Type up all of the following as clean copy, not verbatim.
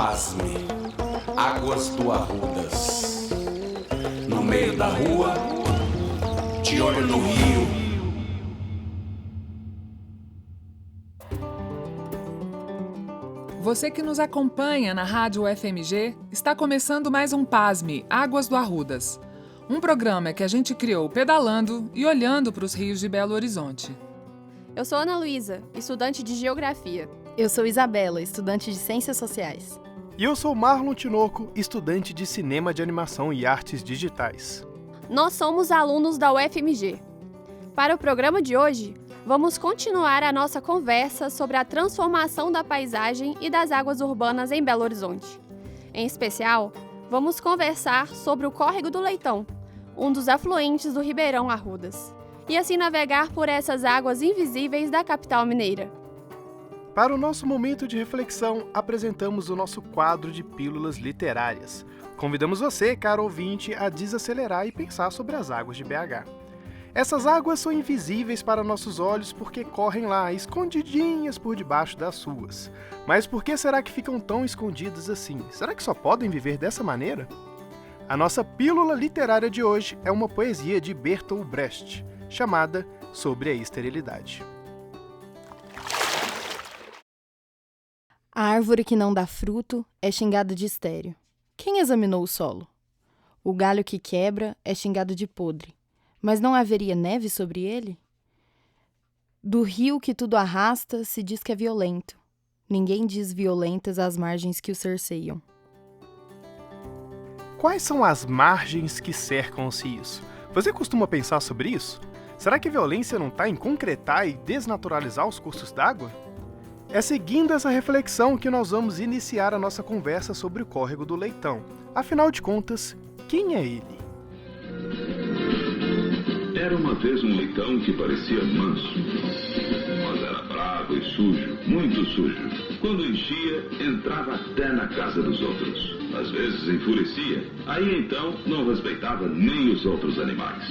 Pasme, Águas do Arrudas. No meio da rua, de olho no rio. Você que nos acompanha na Rádio UFMG, está começando mais um Pasme, Águas do Arrudas. Um programa que a gente criou pedalando e olhando para os rios de Belo Horizonte. Eu sou Ana Luísa, estudante de Geografia. Eu sou Isabela, estudante de Ciências Sociais. E eu sou Marlon Tinoco, estudante de Cinema de Animação e Artes Digitais. Nós somos alunos da UFMG. Para o programa de hoje, vamos continuar a nossa conversa sobre a transformação da paisagem e das águas urbanas em Belo Horizonte. Em especial, vamos conversar sobre o Córrego do Leitão, um dos afluentes do Ribeirão Arrudas, e assim navegar por essas águas invisíveis da capital mineira. Para o nosso momento de reflexão, apresentamos o nosso quadro de pílulas literárias. Convidamos você, caro ouvinte, a desacelerar e pensar sobre as águas de BH. Essas águas são invisíveis para nossos olhos porque correm lá, escondidinhas por debaixo das ruas. Mas por que será que ficam tão escondidas assim? Será que só podem viver dessa maneira? A nossa pílula literária de hoje é uma poesia de Bertolt Brecht, chamada Sobre a Esterilidade. A árvore que não dá fruto é xingada de estéril. Quem examinou o solo? O galho que quebra é xingado de podre. Mas não haveria neve sobre ele? Do rio que tudo arrasta se diz que é violento. Ninguém diz violentas as margens que o cerceiam. Quais são as margens que cercam os rios? Você costuma pensar sobre isso? Será que a violência não está em concretar e desnaturalizar os cursos d'água? É seguindo essa reflexão que nós vamos iniciar a nossa conversa sobre o Córrego do Leitão. Afinal de contas, quem é ele? Era uma vez um leitão que parecia manso, mas era bravo e sujo, muito sujo. Quando enchia, entrava até na casa dos outros. Às vezes enfurecia, aí então não respeitava nem os outros animais.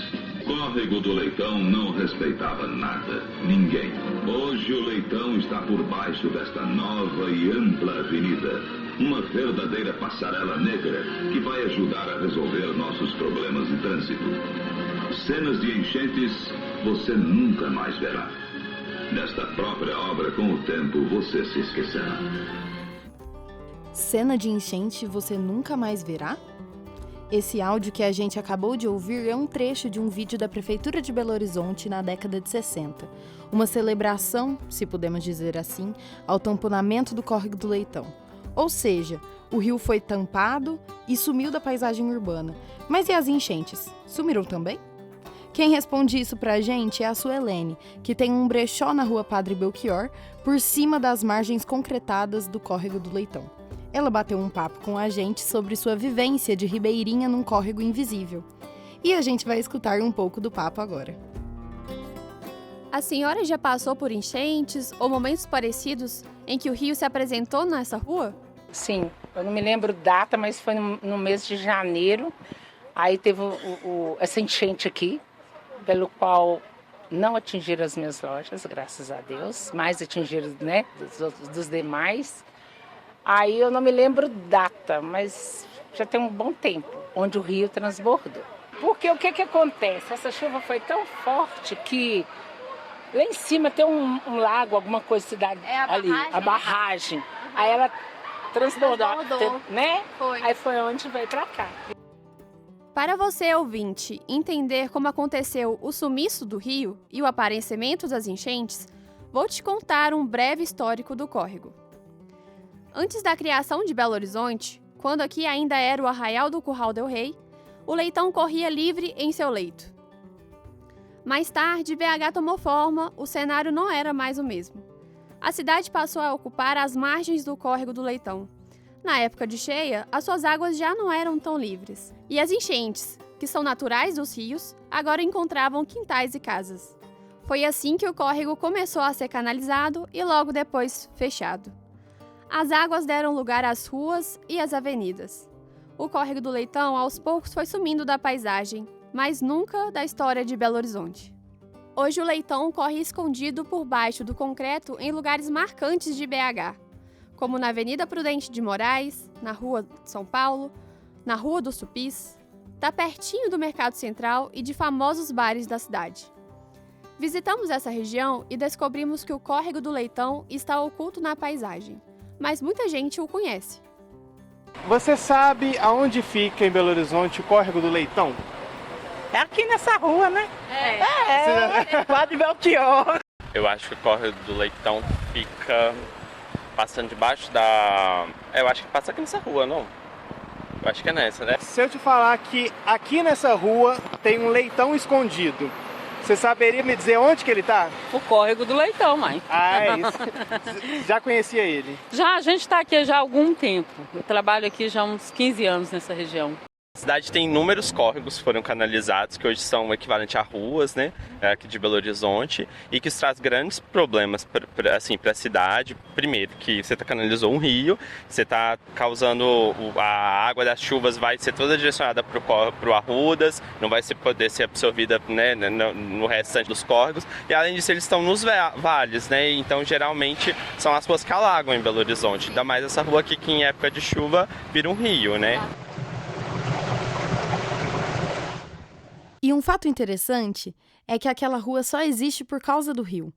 Córrego do Leitão não respeitava nada, ninguém. Hoje o Leitão está por baixo desta nova e ampla avenida. Uma verdadeira passarela negra que vai ajudar a resolver nossos problemas de trânsito. Cenas de enchentes você nunca mais verá. Nesta própria obra, com o tempo, você se esquecerá. Cena de enchente você nunca mais verá? Esse áudio que a gente acabou de ouvir é um trecho de um vídeo da Prefeitura de Belo Horizonte na década de 60. Uma celebração, se podemos dizer assim, ao tamponamento do Córrego do Leitão. Ou seja, o rio foi tampado e sumiu da paisagem urbana. Mas e as enchentes? Sumiram também? Quem responde isso pra gente é a Suelene, que tem um brechó na rua Padre Belchior, por cima das margens concretadas do Córrego do Leitão. Ela bateu um papo com a gente sobre sua vivência de ribeirinha num córrego invisível. E a gente vai escutar um pouco do papo agora. A senhora já passou por enchentes ou momentos parecidos em que o rio se apresentou nessa rua? Sim, eu não me lembro data, mas foi no mês de janeiro. Aí teve essa enchente aqui, pelo qual não atingiram as minhas lojas, graças a Deus, mas atingiram, né, dos demais. Aí eu não me lembro data, mas já tem um bom tempo, onde o rio transbordou. Porque o que acontece? Essa chuva foi tão forte que lá em cima tem um lago, alguma coisa, cidade ali, a barragem. Aí ela transbordou, né? Foi. Aí foi onde veio pra cá. Para você, ouvinte, entender como aconteceu o sumiço do rio e o aparecimento das enchentes, vou te contar um breve histórico do córrego. Antes da criação de Belo Horizonte, quando aqui ainda era o Arraial do Curral del Rei, o Leitão corria livre em seu leito. Mais tarde, BH tomou forma, o cenário não era mais o mesmo. A cidade passou a ocupar as margens do Córrego do Leitão. Na época de cheia, as suas águas já não eram tão livres. E as enchentes, que são naturais dos rios, agora encontravam quintais e casas. Foi assim que o córrego começou a ser canalizado e logo depois fechado. As águas deram lugar às ruas e às avenidas. O Córrego do Leitão, aos poucos, foi sumindo da paisagem, mas nunca da história de Belo Horizonte. Hoje o Leitão corre escondido por baixo do concreto em lugares marcantes de BH, como na Avenida Prudente de Moraes, na Rua de São Paulo, na Rua do Supis, está pertinho do Mercado Central e de famosos bares da cidade. Visitamos essa região e descobrimos que o Córrego do Leitão está oculto na paisagem, mas muita gente o conhece. Você sabe aonde fica em Belo Horizonte o Córrego do Leitão? É aqui nessa rua, né? Padre Belchior. Eu acho que o Córrego do Leitão fica passando debaixo da... Eu acho que passa aqui nessa rua, não? Eu acho que é nessa, né? Se eu te falar que aqui nessa rua tem um leitão escondido, você saberia me dizer onde que ele tá? O Córrego do Leitão, mãe. Ah, é isso. Já conhecia ele? Já, a gente está aqui já há algum tempo. Eu trabalho aqui já há uns 15 anos nessa região. A cidade tem inúmeros córregos que foram canalizados, que hoje são equivalentes a ruas, né, aqui de Belo Horizonte, e que isso traz grandes problemas para a cidade. Primeiro, que você canalizou um rio, você está causando a água das chuvas vai ser toda direcionada para o Arrudas, não vai poder ser absorvida, né, no restante dos córregos, e além disso eles estão nos vales, né, então geralmente são as ruas que alagam em Belo Horizonte, ainda mais essa rua aqui que em época de chuva vira um rio, né. E um fato interessante é que aquela rua só existe por causa do rio.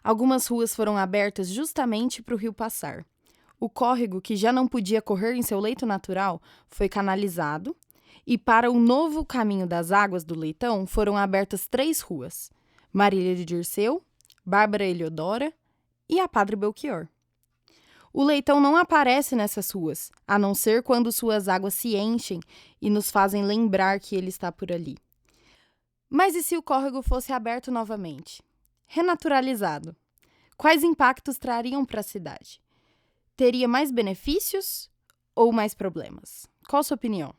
Algumas ruas foram abertas justamente para o rio passar. O córrego, que já não podia correr em seu leito natural, foi canalizado e para o novo caminho das águas do Leitão foram abertas 3 ruas: Marília de Dirceu, Bárbara Eliodora e a Padre Belchior. O Leitão não aparece nessas ruas, a não ser quando suas águas se enchem e nos fazem lembrar que ele está por ali. Mas e se o córrego fosse aberto novamente? Renaturalizado? Quais impactos trariam para a cidade? Teria mais benefícios ou mais problemas? Qual a sua opinião?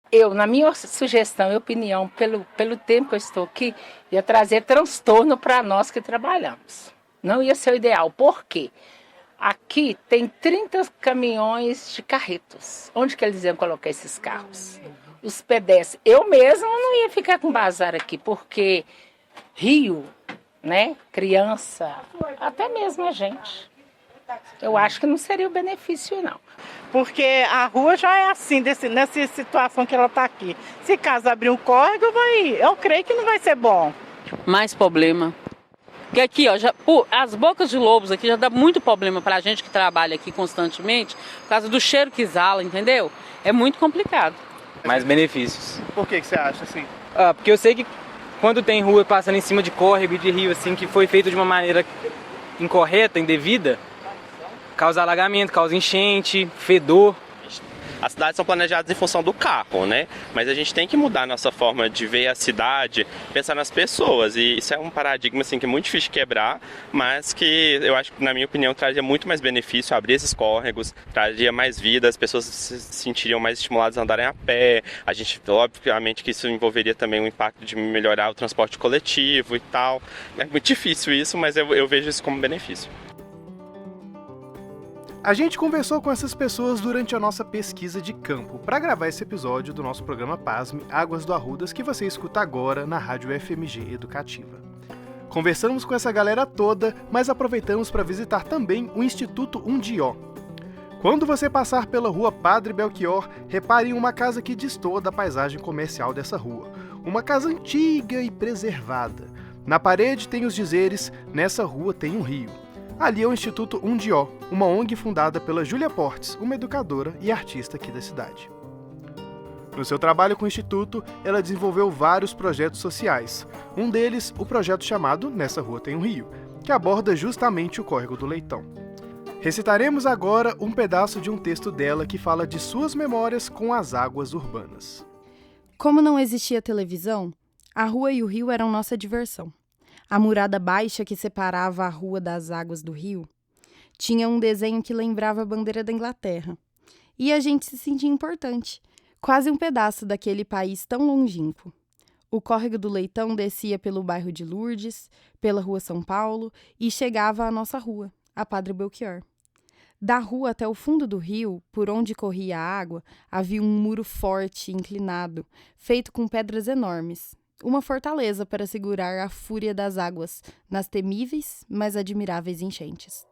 Eu, na minha sugestão e opinião, pelo tempo que eu estou aqui, ia trazer transtorno para nós que trabalhamos. Não ia ser o ideal. Por quê? Aqui tem 30 caminhões de carretos. Onde que eles iam colocar esses carros? Os pedestres. Eu mesma não ia ficar com bazar aqui, porque rio, né, criança, até mesmo a gente. Eu acho que não seria o benefício, não. Porque a rua já é assim, nessa situação que ela está aqui. Se caso abrir um córrego, eu creio que não vai ser bom. Mais problema. Porque aqui, ó, as bocas de lobos aqui já dá muito problema para a gente que trabalha aqui constantemente, por causa do cheiro que exala, entendeu? É muito complicado. Mais benefícios. Por que você acha assim? Porque eu sei que quando tem rua passando em cima de córrego e de rio assim, que foi feito de uma maneira incorreta, indevida, causa alagamento, causa enchente, fedor. As cidades são planejadas em função do carro, né? Mas a gente tem que mudar a nossa forma de ver a cidade, pensar nas pessoas. E isso é um paradigma assim, que é muito difícil de quebrar, mas que eu acho que, na minha opinião, traria muito mais benefício abrir esses córregos, traria mais vida, as pessoas se sentiriam mais estimuladas a andarem a pé. A gente, obviamente, que isso envolveria também o impacto de melhorar o transporte coletivo e tal. É muito difícil isso, mas eu vejo isso como benefício. A gente conversou com essas pessoas durante a nossa pesquisa de campo para gravar esse episódio do nosso programa PASME Águas do Arrudas, que você escuta agora na Rádio FMG Educativa. Conversamos com essa galera toda, mas aproveitamos para visitar também o Instituto Undió. Quando você passar pela rua Padre Belchior, repare em uma casa que destoa da paisagem comercial dessa rua. Uma casa antiga e preservada. Na parede tem os dizeres: nessa rua tem um rio. Ali é o Instituto Undió, uma ONG fundada pela Júlia Portes, uma educadora e artista aqui da cidade. No seu trabalho com o Instituto, ela desenvolveu vários projetos sociais. Um deles, o projeto chamado Nessa Rua Tem um Rio, que aborda justamente o Córrego do Leitão. Recitaremos agora um pedaço de um texto dela que fala de suas memórias com as águas urbanas. Como não existia televisão, a rua e o rio eram nossa diversão. A murada baixa que separava a rua das águas do rio tinha um desenho que lembrava a bandeira da Inglaterra. E a gente se sentia importante, quase um pedaço daquele país tão longínquo. O Córrego do Leitão descia pelo bairro de Lourdes, pela Rua São Paulo e chegava à nossa rua, a Padre Belchior. Da rua até o fundo do rio, por onde corria a água, havia um muro forte e inclinado, feito com pedras enormes. Uma fortaleza para segurar a fúria das águas nas temíveis, mas admiráveis enchentes.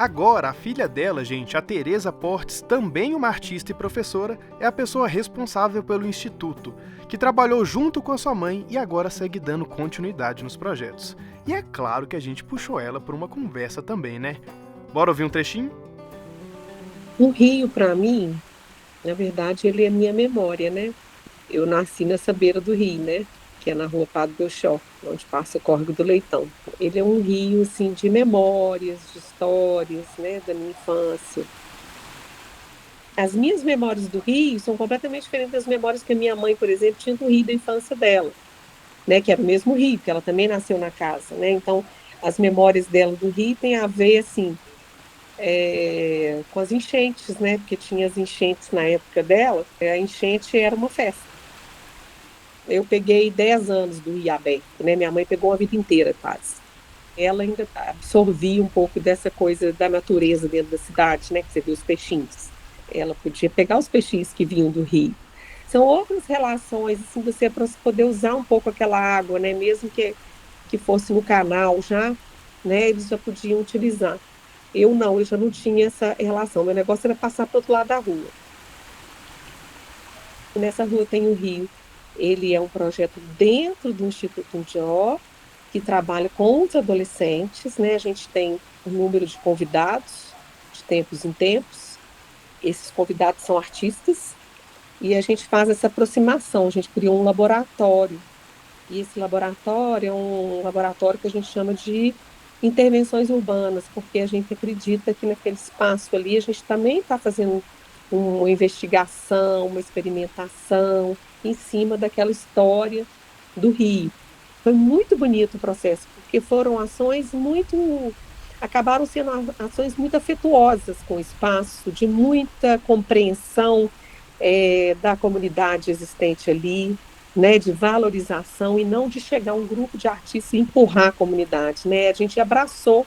Agora, a filha dela, gente, a Tereza Portes, também uma artista e professora, é a pessoa responsável pelo Instituto, que trabalhou junto com a sua mãe e agora segue dando continuidade nos projetos. E é claro que a gente puxou ela por uma conversa também, né? Bora ouvir um trechinho? O rio, para mim, na verdade, ele é minha memória, né? Eu nasci nessa beira do rio, né? Que é na rua Padre Belchior, onde passa o Córrego do Leitão. Ele é um rio, assim, de memórias, de histórias, né, da minha infância. As minhas memórias do rio são completamente diferentes das memórias que a minha mãe, por exemplo, tinha do rio da infância dela, né, que era o mesmo rio, que ela também nasceu na casa, né? Então, as memórias dela do rio têm a ver, assim, com as enchentes, né? Porque tinha as enchentes na época dela, a enchente era uma festa. Eu peguei 10 anos do rio aberto, né? Minha mãe pegou a vida inteira quase. Ela ainda absorvia um pouco dessa coisa da natureza dentro da cidade, né? Que você vê os peixinhos. Ela podia pegar os peixinhos que vinham do rio. São outras relações, assim, você para poder usar um pouco aquela água, né? Mesmo que fosse no canal já, né? Eles já podiam utilizar. Eu já não tinha essa relação. Meu negócio era passar para o outro lado da rua. Nessa rua tem o rio. Ele é um projeto dentro do Instituto Undió, que trabalha com os adolescentes, né? A gente tem um número de convidados, de tempos em tempos. Esses convidados são artistas, e a gente faz essa aproximação. A gente criou um laboratório, e esse laboratório é um laboratório que a gente chama de intervenções urbanas, porque a gente acredita que naquele espaço ali a gente também está fazendo uma investigação, uma experimentação em cima daquela história do rio. Foi muito bonito o processo, porque foram ações acabaram sendo ações muito afetuosas com o espaço, de muita compreensão da comunidade existente ali, né, de valorização e não de chegar um grupo de artistas e empurrar a comunidade, né? A gente abraçou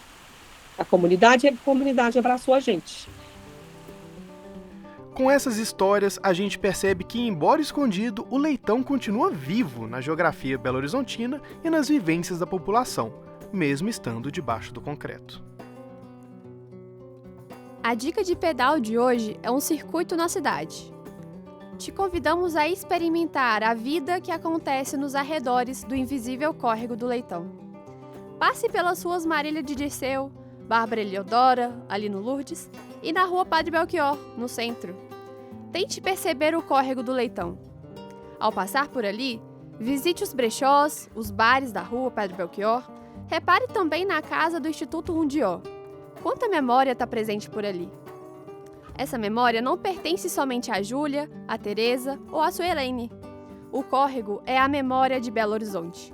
a comunidade e a comunidade abraçou a gente. Com essas histórias, a gente percebe que, embora escondido, o Leitão continua vivo na geografia belo-horizontina e nas vivências da população, mesmo estando debaixo do concreto. A dica de pedal de hoje é um circuito na cidade. Te convidamos a experimentar a vida que acontece nos arredores do invisível córrego do Leitão. Passe pelas ruas Marília de Dirceu, Bárbara Eliodora, ali no Lourdes, e na rua Padre Belchior, no centro. Tente perceber o córrego do Leitão. Ao passar por ali, visite os brechós, os bares da rua Padre Belchior. Repare também na casa do Instituto Undió. Quanta memória está presente por ali? Essa memória não pertence somente a Júlia, a Tereza ou a Suelene. O córrego é a memória de Belo Horizonte.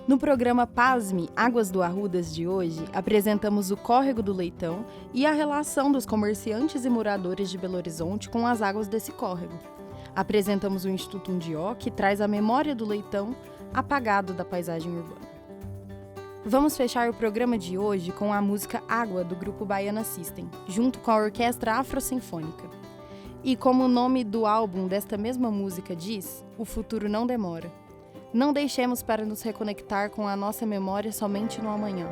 No programa Pasme, Águas do Arrudas de hoje, apresentamos o Córrego do Leitão e a relação dos comerciantes e moradores de Belo Horizonte com as águas desse córrego. Apresentamos o Instituto Undió, que traz a memória do Leitão apagado da paisagem urbana. Vamos fechar o programa de hoje com a música Água, do grupo Baiana System, junto com a Orquestra Afro-Sinfônica. E como o nome do álbum desta mesma música diz, o futuro não demora. Não deixemos para nos reconectar com a nossa memória somente no amanhã.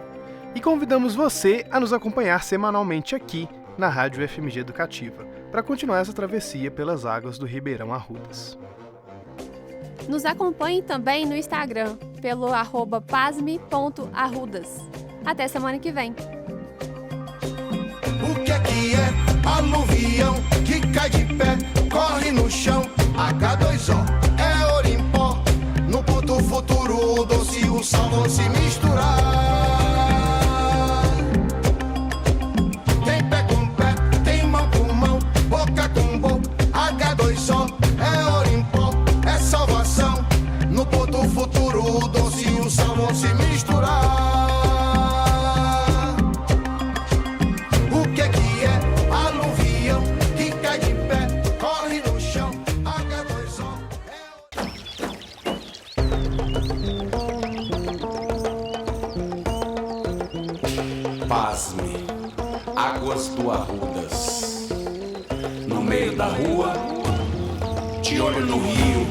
E convidamos você a nos acompanhar semanalmente aqui, na Rádio FMG Educativa, para continuar essa travessia pelas águas do Ribeirão Arrudas. Nos acompanhe também no Instagram, pelo @pasme.arrudas. Até semana que vem. O que é aluvião que cai de pé, corre no chão, H2O, é Orimpó, no puto futuro o doce e o sal vão se misturar. Tem pé com pé, tem mão com mão, boca com boca, H2O, é Orimpó, é salvação, no puto futuro o doce e o sal vão se misturar. Pasme, Águas do Arrudas. No meio da rua, de olho no rio,